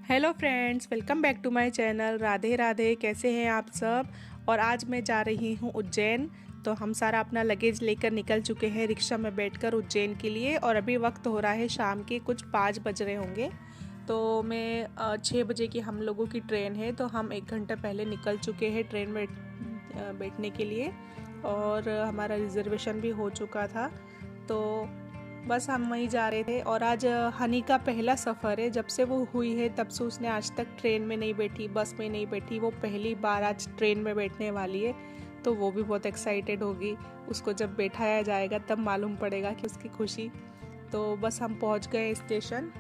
Hello friends, welcome back to my channel. Radhe Radhe. कैसे हैं आप सब। और आज मैं जा रही हूँ उज्जैन। तो हम सारा अपना लगेज लेकर निकल चुके हैं रिक्शा में बैठकर उज्जैन के लिए। और अभी वक्त हो रहा है शाम के कुछ 5 बज रहे होंगे। तो मैं 6 बजे की हम लोगों की ट्रेन है, तो हम 1 घंटा पहले निकल चुके हैं ट्रेन में बैठने के लिए। और हमारा रिजर्वेशन भी हो चुका था, तो बस हम वहीं जा रहे थे। और आज हनी का पहला सफ़र है। जब से वो हुई है तब से उसने आज तक ट्रेन में नहीं बैठी, बस में नहीं बैठी। वो पहली बार आज ट्रेन में बैठने वाली है, तो वो भी बहुत एक्साइटेड होगी। उसको जब बैठाया जाएगा तब मालूम पड़ेगा कि उसकी खुशी। तो बस हम पहुंच गए स्टेशन।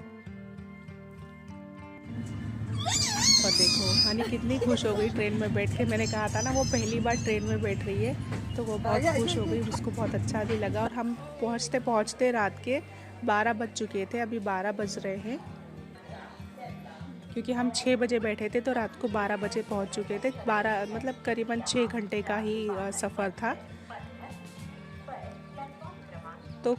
और देखो हनी कितनी खुश हो गई ट्रेन में बैठ के। मैंने कहा था ना, वो पहली बार ट्रेन में बैठ रही है, तो वो बहुत खुश हो गई। उसको बहुत अच्छा भी लगा। और हम पहुंचते पहुंचते रात के 12 बज चुके थे। अभी 12 बज रहे हैं, क्योंकि हम 6 बजे बैठे थे, तो रात को 12 बजे पहुंच चुके थे। 12 मतलब करीबन 6 घंटे का ही सफ़र था। तो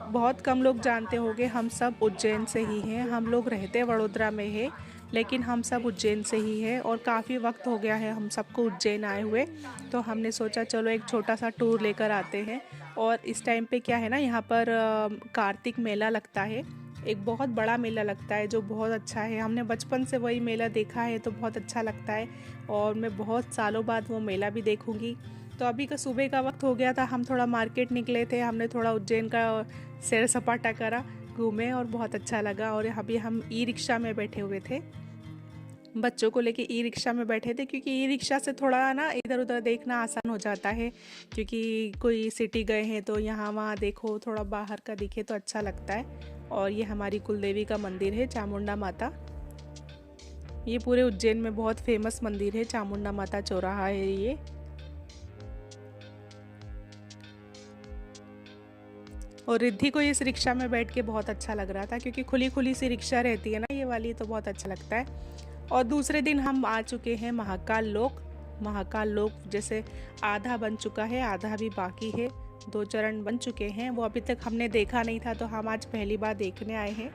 बहुत कम लोग जानते होंगे, हम सब उज्जैन से ही हैं। हम लोग रहते वडोदरा में है, लेकिन हम सब उज्जैन से ही है। और काफ़ी वक्त हो गया है हम सबको उज्जैन आए हुए, तो हमने सोचा चलो एक छोटा सा टूर लेकर आते हैं। और इस टाइम पे क्या है ना, यहाँ पर कार्तिक मेला लगता है। एक बहुत बड़ा मेला लगता है जो बहुत अच्छा है। हमने बचपन से वही मेला देखा है, तो बहुत अच्छा लगता है। और मैं बहुत सालों बाद वो मेला भी देखूँगी। तो अभी का सुबह का वक्त हो गया था, हम थोड़ा मार्केट निकले थे। हमने थोड़ा उज्जैन का सैर सपाटा करा, घूमे, और बहुत अच्छा लगा। और अभी हम ई रिक्शा में बैठे हुए थे, बच्चों को लेके ई रिक्शा में बैठे थे। क्योंकि ई रिक्शा से थोड़ा ना इधर उधर देखना आसान हो जाता है। क्योंकि कोई सिटी गए हैं तो यहाँ वहाँ देखो, थोड़ा बाहर का दिखे तो अच्छा लगता है। और ये हमारी कुलदेवी का मंदिर है, चामुंडा माता। ये पूरे उज्जैन में बहुत फेमस मंदिर है, चामुंडा माता चौराहा है ये। और रिद्धि को इस रिक्शा में बैठ के बहुत अच्छा लग रहा था, क्योंकि खुली खुली सी रिक्शा रहती है ना ये वाली, तो बहुत अच्छा लगता है। और दूसरे दिन हम आ चुके हैं महाकाल लोक। महाकाल लोक जैसे आधा बन चुका है, आधा भी बाकी है। 2 चरण बन चुके हैं, वो अभी तक हमने देखा नहीं था, तो हम आज पहली बार देखने आए हैं।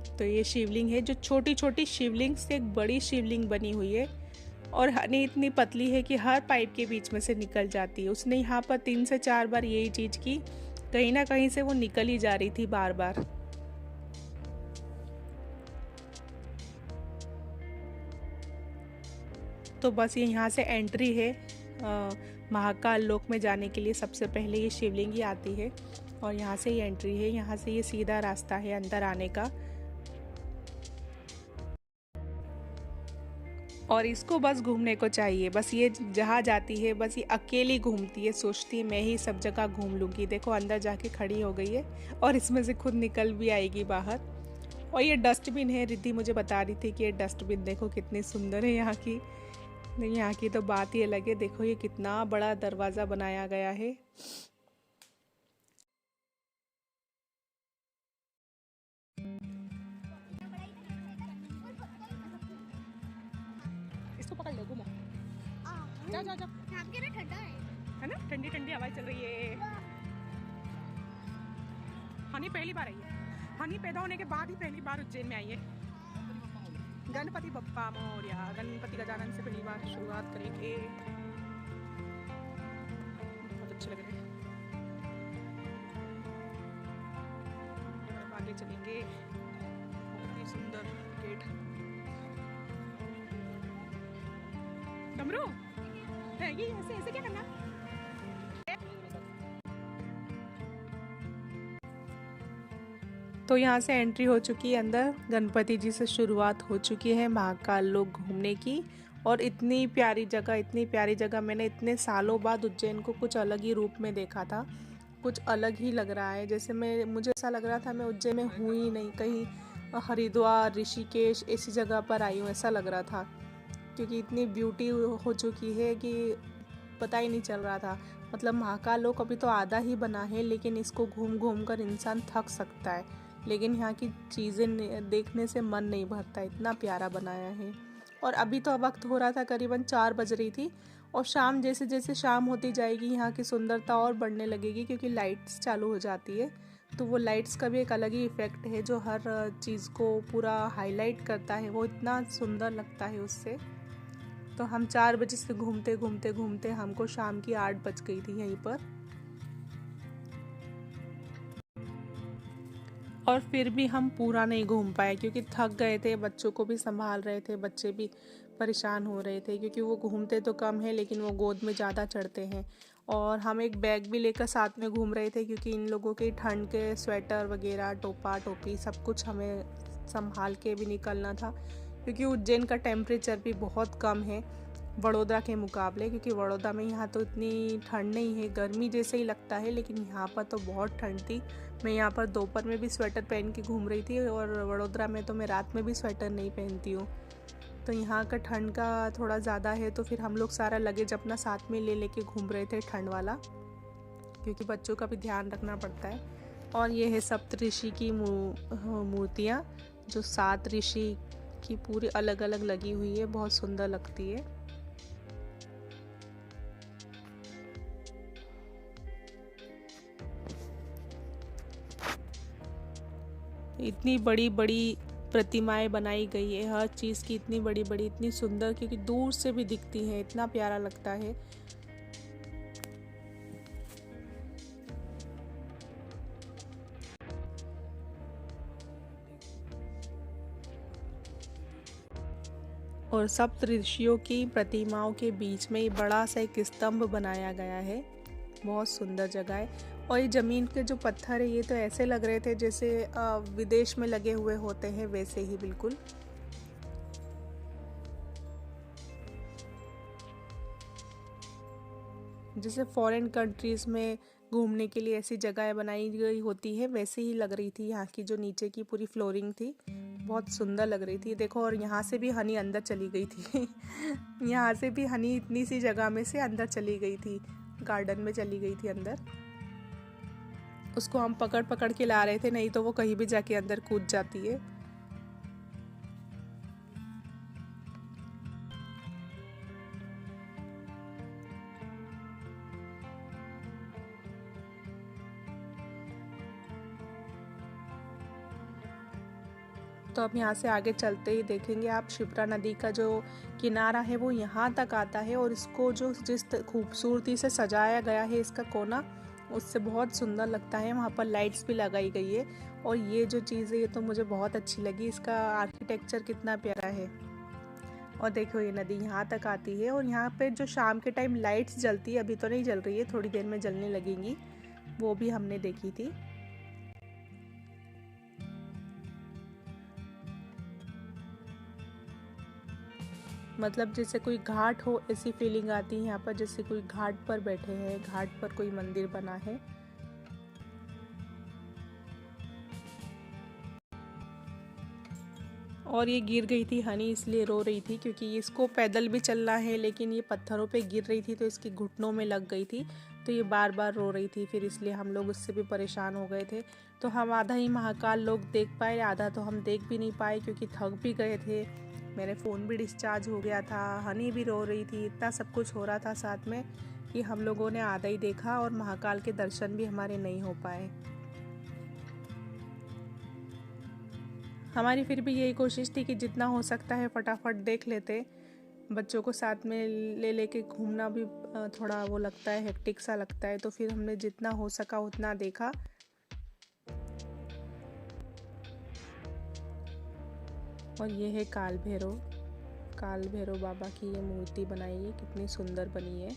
तो ये शिवलिंग है, जो छोटी छोटी शिवलिंग से एक बड़ी शिवलिंग बनी हुई है। और हनी इतनी पतली है कि हर पाइप के बीच में से निकल जाती है। उसने यहाँ पर 3 से 4 बार यही चीज़ की, कहीं ना कहीं से वो निकल ही जा रही थी बार बार। तो बस ये यहाँ से एंट्री है महाकाल लोक में जाने के लिए। सबसे पहले ये शिवलिंग ही आती है, और यहाँ से ही एंट्री है। यहाँ से ये सीधा रास्ता है अंदर आने का। और इसको बस घूमने को चाहिए। बस ये जहाँ जाती है, बस ये अकेली घूमती है, सोचती है मैं ही सब जगह घूम लूँगी। देखो अंदर जाके खड़ी हो गई है, और इसमें से खुद निकल भी आएगी बाहर। और ये डस्टबिन है, रिद्धि मुझे बता रही थी कि ये डस्टबिन देखो कितनी सुंदर है यहाँ की। यहाँ की तो बात ही अलग है। देखो ये कितना बड़ा दरवाज़ा बनाया गया है। इसको पकड़ लो, घूमो। जाओ जाओ जाओ। ठंडा है ना, ठंडी ठंडी हवा चल रही है। हनी पहली बार आई है। हनी पैदा होने के बाद ही पहली बार उज्जैन में आई है। गणपति बप्पा मोरया। गणपति गजानन से पहली बार शुरुआत करेंगे। बहुत अच्छे लग रहे हैं। आगे चलेंगे। बहुत ही सुंदर गेट। डमरू है ये, ऐसे ऐसे क्या करना। तो यहाँ से एंट्री हो चुकी है अंदर। गणपति जी से शुरुआत हो चुकी है महाकाल लोक घूमने की। और इतनी प्यारी जगह, इतनी प्यारी जगह। मैंने इतने सालों बाद उज्जैन को कुछ अलग ही रूप में देखा था। कुछ अलग ही लग रहा है, जैसे मुझे ऐसा लग रहा था मैं उज्जैन में हुई ही नहीं, कहीं हरिद्वार ऋषिकेश ऐसी जगह पर आई हूँ ऐसा लग रहा था। क्योंकि इतनी ब्यूटी हो चुकी है कि पता ही नहीं चल रहा था। मतलब महाकाल लोक अभी तो आधा ही बना है, लेकिन इसको घूम घूम कर इंसान थक सकता है। लेकिन यहाँ की चीज़ें देखने से मन नहीं भरता, इतना प्यारा बनाया है। और अभी तो वक्त हो रहा था, करीबन 4 बज रही थी। और शाम जैसे जैसे शाम होती जाएगी, यहाँ की सुंदरता और बढ़ने लगेगी, क्योंकि लाइट्स चालू हो जाती है। तो वो लाइट्स का भी एक अलग ही इफ़ेक्ट है जो हर चीज़ को पूरा हाईलाइट करता है, वो इतना सुंदर लगता है उससे। तो हम 4 बजे से घूमते घूमते घूमते हमको शाम की 8 बज गई थी यहीं पर। और फिर भी हम पूरा नहीं घूम पाए क्योंकि थक गए थे, बच्चों को भी संभाल रहे थे, बच्चे भी परेशान हो रहे थे क्योंकि वो घूमते तो कम है लेकिन वो गोद में ज़्यादा चढ़ते हैं। और हम एक बैग भी लेकर साथ में घूम रहे थे क्योंकि इन लोगों के ठंड के स्वेटर वगैरह, टोपा टोपी सब कुछ हमें संभाल के भी निकलना था क्योंकि उज्जैन का टेम्परेचर भी बहुत कम है बड़ौदा के मुकाबले। क्योंकि बड़ौदा में यहाँ तो इतनी ठंड नहीं है, गर्मी जैसे ही लगता है, लेकिन यहाँ पर तो बहुत ठंड थी। मैं यहाँ पर दोपहर में भी स्वेटर पहन के घूम रही थी और वडोदरा में तो मैं रात में भी स्वेटर नहीं पहनती हूँ। तो यहाँ का ठंड का थोड़ा ज़्यादा है, तो फिर हम लोग सारा लगेज अपना साथ में ले लेके घूम रहे थे ठंड वाला, क्योंकि बच्चों का भी ध्यान रखना पड़ता है। और ये है सप्तऋषि की मूर्तियाँ, जो 7 ऋषि की पूरी अलग अलग लगी हुई है, बहुत सुंदर लगती है। इतनी बड़ी बड़ी प्रतिमाएं बनाई गई है, हर चीज़ की इतनी बड़ी बड़ी, इतनी सुंदर, क्योंकि दूर से भी दिखती है, इतना प्यारा लगता है। और सप्त ऋषियों की प्रतिमाओं के बीच में बड़ा सा एक स्तंभ बनाया गया है, बहुत सुंदर जगह है। और ये ज़मीन के जो पत्थर है, ये तो ऐसे लग रहे थे जैसे विदेश में लगे हुए होते हैं, वैसे ही बिल्कुल। जैसे फॉरेन कंट्रीज़ में घूमने के लिए ऐसी जगह बनाई गई होती है, वैसे ही लग रही थी। यहाँ की जो नीचे की पूरी फ्लोरिंग थी, बहुत सुंदर लग रही थी। देखो, और यहाँ से भी हनी अंदर चली गई थी यहाँ से भी हनी इतनी सी जगह में से अंदर चली गई थी, गार्डन में चली गई थी अंदर। उसको हम पकड़ पकड़ के ला रहे थे, नहीं तो वो कहीं भी जाके अंदर कूद जाती है। तो अब यहाँ से आगे चलते ही देखेंगे आप, शिप्रा नदी का जो किनारा है वो यहाँ तक आता है, और इसको जो जिस खूबसूरती से सजाया गया है इसका कोना, उससे बहुत सुंदर लगता है। वहाँ पर लाइट्स भी लगाई गई है, और ये जो चीज़ है ये तो मुझे बहुत अच्छी लगी, इसका आर्किटेक्चर कितना प्यारा है। और देखो, ये नदी यहाँ तक आती है, और यहाँ पे जो शाम के टाइम लाइट्स जलती है, अभी तो नहीं जल रही है, थोड़ी देर में जलने लगेंगी, वो भी हमने देखी थी। मतलब जैसे कोई घाट हो, ऐसी फीलिंग आती है यहाँ पर, जैसे कोई घाट पर बैठे हैं, घाट पर कोई मंदिर बना है। और ये गिर गई थी हनी, इसलिए रो रही थी क्योंकि इसको पैदल भी चलना है, लेकिन ये पत्थरों पे गिर रही थी तो इसकी घुटनों में लग गई थी, तो ये बार बार रो रही थी। फिर इसलिए हम लोग उससे भी परेशान हो गए थे। तो हम आधा ही महाकाल लोग देख पाए, आधा तो हम देख भी नहीं पाए क्योंकि थक भी गए थे। मेरे फ़ोन भी डिस्चार्ज हो गया था, हनी भी रो रही थी, इतना सब कुछ हो रहा था साथ में कि हम लोगों ने आधा ही देखा, और महाकाल के दर्शन भी हमारे नहीं हो पाए। हमारी फिर भी यही कोशिश थी कि जितना हो सकता है फटाफट देख लेते। बच्चों को साथ में ले लेके घूमना भी थोड़ा वो लगता है, हेक्टिक सा लगता है, तो फिर हमने जितना हो सका उतना देखा। और ये है काल भैरव बाबा की ये मूर्ति बनाई है, कितनी सुंदर बनी है।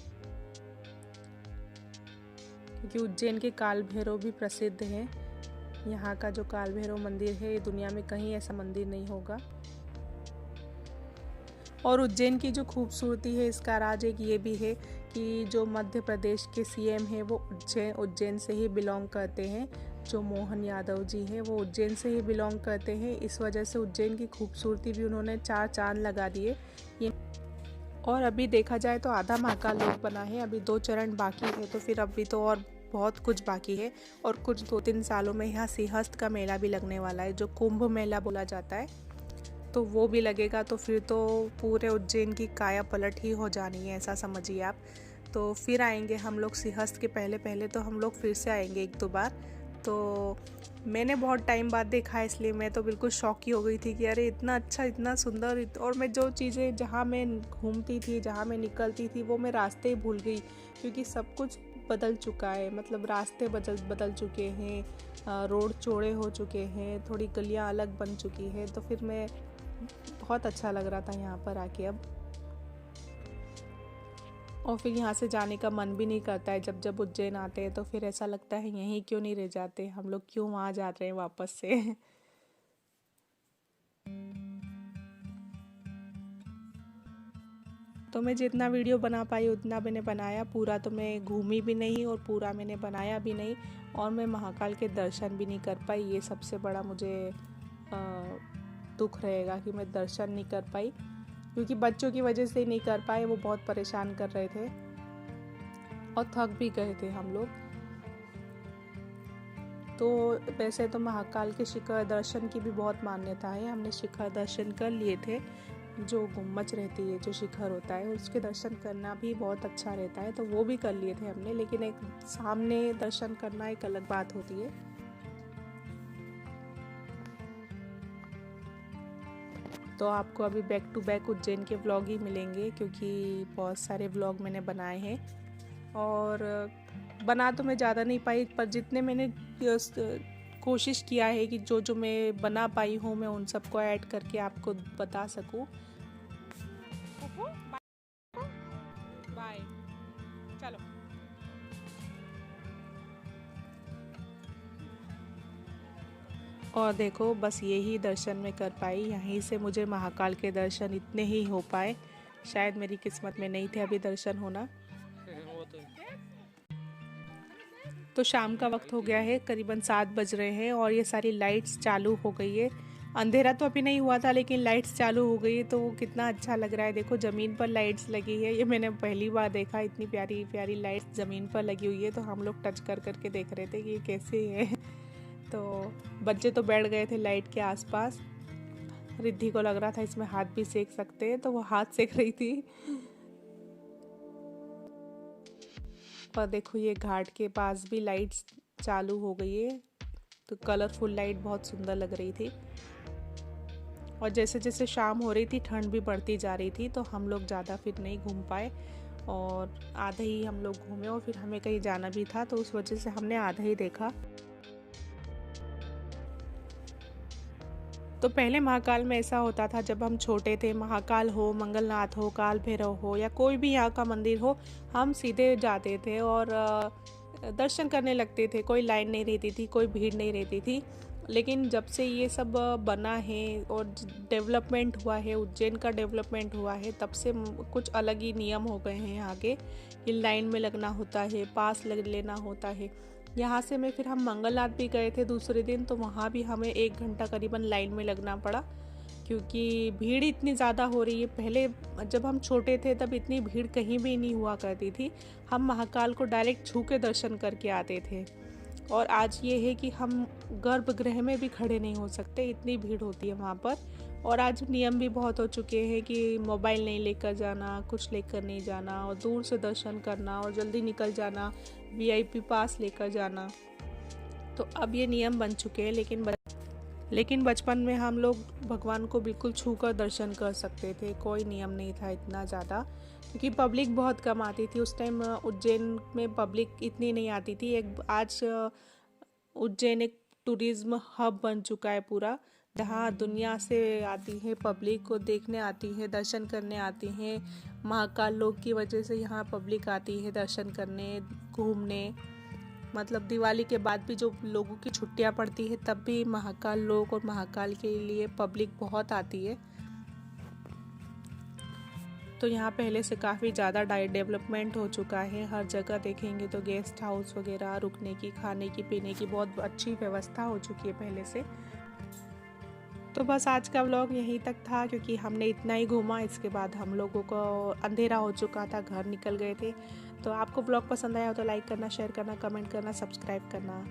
क्योंकि उज्जैन के काल भैरव भी प्रसिद्ध हैं। यहाँ का जो काल भैरव मंदिर है, ये दुनिया में कहीं ऐसा मंदिर नहीं होगा। और उज्जैन की जो खूबसूरती है, इसका राज एक ये भी है कि जो मध्य प्रदेश के सीएम हैं वो उज्जैन से ही बिलोंग करते हैं। जो मोहन यादव जी हैं वो उज्जैन से ही बिलोंग करते हैं, इस वजह से उज्जैन की खूबसूरती भी उन्होंने 4 चांद लगा दिए। ये और अभी देखा जाए तो आधा महाकाल लोक बना है, अभी 2 चरण बाकी है, तो फिर अभी तो और बहुत कुछ बाकी है। और कुछ 2-3 सालों में यहाँ सिंहस्थ का मेला भी लगने वाला है, जो कुंभ मेला बोला जाता है, तो वो भी लगेगा। तो फिर तो पूरे उज्जैन की काया पलट ही हो जानी है, ऐसा समझिए आप। तो फिर आएंगे हम लोग सिंहस्थ के पहले पहले, तो हम लोग फिर से आएंगे 1-2 बार। तो मैंने बहुत टाइम बाद देखा है, इसलिए मैं तो बिल्कुल शॉक ही हो गई थी कि अरे इतना अच्छा, इतना सुंदर। और मैं जो चीज़ें जहाँ मैं घूमती थी, जहाँ मैं निकलती थी, वो मैं रास्ते ही भूल गई, क्योंकि सब कुछ बदल चुका है। मतलब रास्ते बदल चुके हैं, रोड चौड़े हो चुके हैं, थोड़ी गलियाँ अलग बन चुकी है। तो फिर मैं बहुत अच्छा लग रहा था यहाँ पर आके अब। और फिर यहाँ से जाने का मन भी नहीं करता है। जब जब उज्जैन आते हैं तो फिर ऐसा लगता है यहीं क्यों नहीं रह जाते हम लोग, क्यों वहाँ जा रहे हैं वापस से। तो मैं जितना वीडियो बना पाई उतना मैंने बनाया। पूरा तो मैं घूमी भी नहीं और पूरा मैंने बनाया भी नहीं, और मैं महाकाल के दर्शन भी नहीं कर पाई। ये सबसे बड़ा मुझे दुख रहेगा कि मैं दर्शन नहीं कर पाई, क्योंकि बच्चों की वजह से नहीं कर पाए। वो बहुत परेशान कर रहे थे और थक भी गए थे हम लोग। तो वैसे तो महाकाल के शिखर दर्शन की भी बहुत मान्यता है। हमने शिखर दर्शन कर लिए थे, जो गुम्बज रहती है, जो शिखर होता है, उसके दर्शन करना भी बहुत अच्छा रहता है, तो वो भी कर लिए थे हमने। लेकिन एक सामने दर्शन करना एक अलग बात होती है। तो आपको अभी बैक टू बैक उज्जैन के व्लॉग ही मिलेंगे, क्योंकि बहुत सारे व्लॉग मैंने बनाए हैं। और बना तो मैं ज़्यादा नहीं पाई, पर जितने मैंने कोशिश किया है कि जो जो मैं बना पाई हूँ मैं उन सबको ऐड करके आपको बता सकूँ। बाय, चलो। और देखो, बस यही दर्शन मैं कर पाई। यहीं से मुझे महाकाल के दर्शन इतने ही हो पाए। शायद मेरी किस्मत में नहीं थे अभी दर्शन होना। तो शाम का वक्त हो गया है, करीबन 7 बज रहे हैं, और ये सारी लाइट्स चालू हो गई है। अंधेरा तो अभी नहीं हुआ था, लेकिन लाइट्स चालू हो गई है, तो वो कितना अच्छा लग रहा है। देखो, ज़मीन पर लाइट्स लगी है। ये मैंने पहली बार देखा, इतनी प्यारी प्यारी लाइट्स ज़मीन पर लगी हुई है। तो हम लोग टच कर करके देख रहे थे कि ये कैसे है। तो बच्चे तो बैठ गए थे लाइट के आसपास। रिद्धि को लग रहा था इसमें हाथ भी सेक सकते हैं, तो वो हाथ सेक रही थी। और देखो, ये घाट के पास भी लाइट्स चालू हो गई है, तो कलरफुल लाइट बहुत सुंदर लग रही थी। और जैसे जैसे शाम हो रही थी, ठंड भी बढ़ती जा रही थी, तो हम लोग ज़्यादा फिर नहीं घूम पाए, और आधा ही हम लोग घूमे। और फिर हमें कहीं जाना भी था, तो उस वजह से हमने आधा ही देखा। तो पहले महाकाल में ऐसा होता था, जब हम छोटे थे, महाकाल हो, मंगलनाथ हो, काल भैरव हो, या कोई भी यहाँ का मंदिर हो, हम सीधे जाते थे और दर्शन करने लगते थे। कोई लाइन नहीं रहती थी, कोई भीड़ नहीं रहती थी। लेकिन जब से ये सब बना है और डेवलपमेंट हुआ है, उज्जैन का डेवलपमेंट हुआ है, तब से कुछ अलग ही नियम हो गए हैं यहाँ के, कि लाइन में लगना होता है, पास लग लेना होता है। यहाँ से मैं फिर हम मंगलनाथ भी गए थे दूसरे दिन, तो वहाँ भी हमें 1 घंटा करीबन लाइन में लगना पड़ा, क्योंकि भीड़ इतनी ज़्यादा हो रही है। पहले जब हम छोटे थे तब इतनी भीड़ कहीं भी नहीं हुआ करती थी। हम महाकाल को डायरेक्ट छू के दर्शन करके आते थे। और आज ये है कि हम गर्भगृह में भी खड़े नहीं हो सकते, इतनी भीड़ होती है वहाँ पर। और आज नियम भी बहुत हो चुके हैं कि मोबाइल नहीं लेकर जाना, कुछ लेकर नहीं जाना, और दूर से दर्शन करना और जल्दी निकल जाना, वीआईपी पास लेकर जाना। तो अब ये नियम बन चुके हैं, लेकिन बचपन में हम लोग भगवान को बिल्कुल छू कर दर्शन कर सकते थे। कोई नियम नहीं था इतना ज़्यादा, क्योंकि पब्लिक बहुत कम आती थी उस टाइम। उज्जैन में पब्लिक इतनी नहीं आती थी। आज उज्जैन एक टूरिज्म हब बन चुका है पूरा, जहाँ दुनिया से आती है पब्लिक, को देखने आती है, दर्शन करने आती हैं। महाकाल लोक की वजह से यहाँ पब्लिक आती है दर्शन करने, घूमने। मतलब दिवाली के बाद भी जो लोगों की छुट्टियाँ पड़ती है, तब भी महाकाल लोक और महाकाल के लिए पब्लिक बहुत आती है। तो यहाँ पहले से काफ़ी ज़्यादा डेवलपमेंट हो चुका है। हर जगह देखेंगे तो गेस्ट हाउस वगैरह, रुकने की, खाने की, पीने की बहुत अच्छी व्यवस्था हो चुकी है पहले से। तो बस आज का व्लॉग यहीं तक था, क्योंकि हमने इतना ही घूमा। इसके बाद हम लोगों को अंधेरा हो चुका था, घर निकल गए थे। तो आपको व्लॉग पसंद आया हो तो लाइक करना, शेयर करना, कमेंट करना, सब्सक्राइब करना।